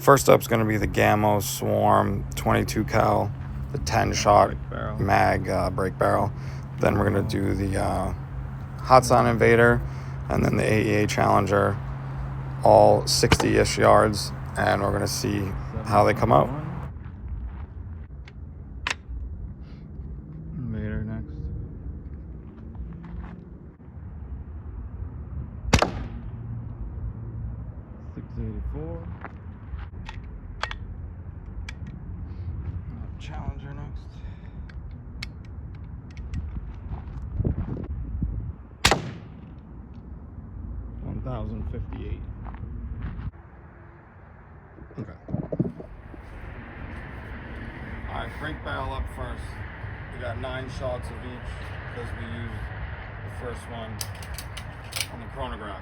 First up is going to be the Gamo Swarm 22 cal, the 10-shot mag brake barrel. Then we're going to do the Hatsan Invader, and then the AEA Challenger, all 60-ish yards, and we're going to see how they come out. Invader next. .684. Challenger next. .1058. Okay. Alright, brake barrel up first. We got 9 shots of each because we used the first one on the chronograph.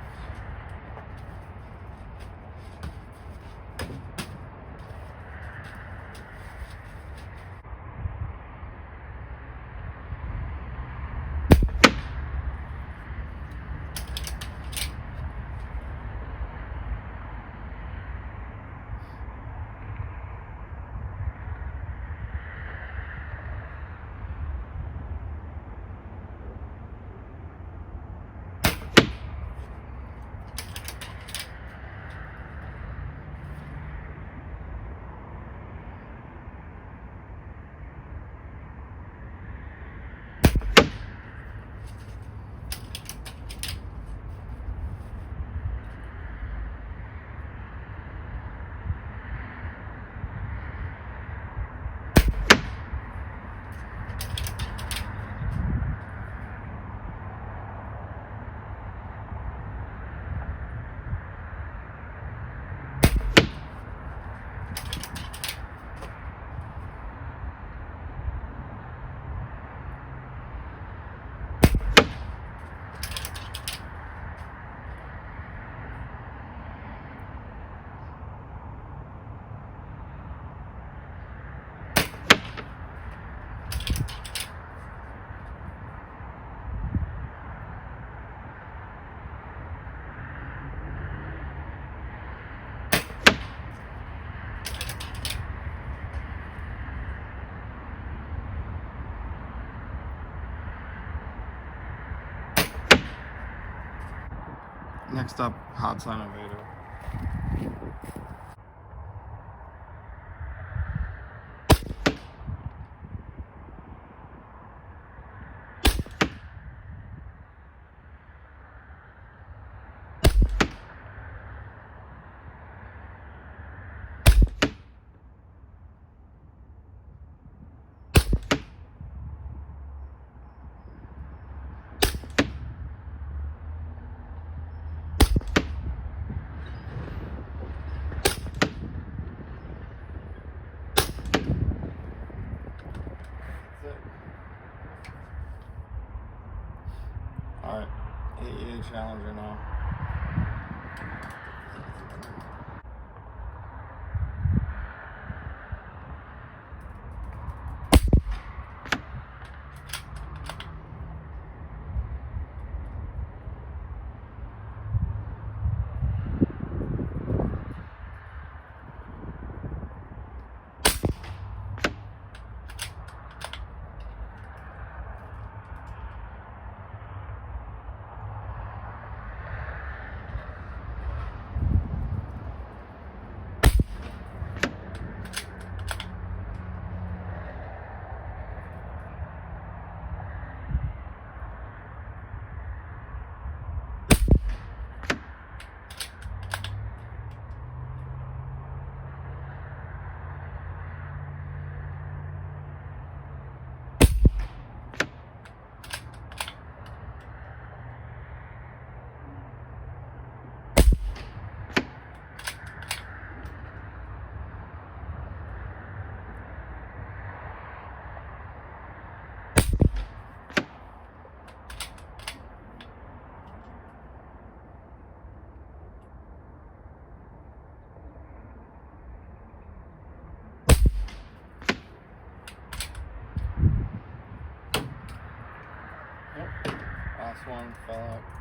Next up, Hatsan Invader. Alright, AEA Challenger now. Last one fell out.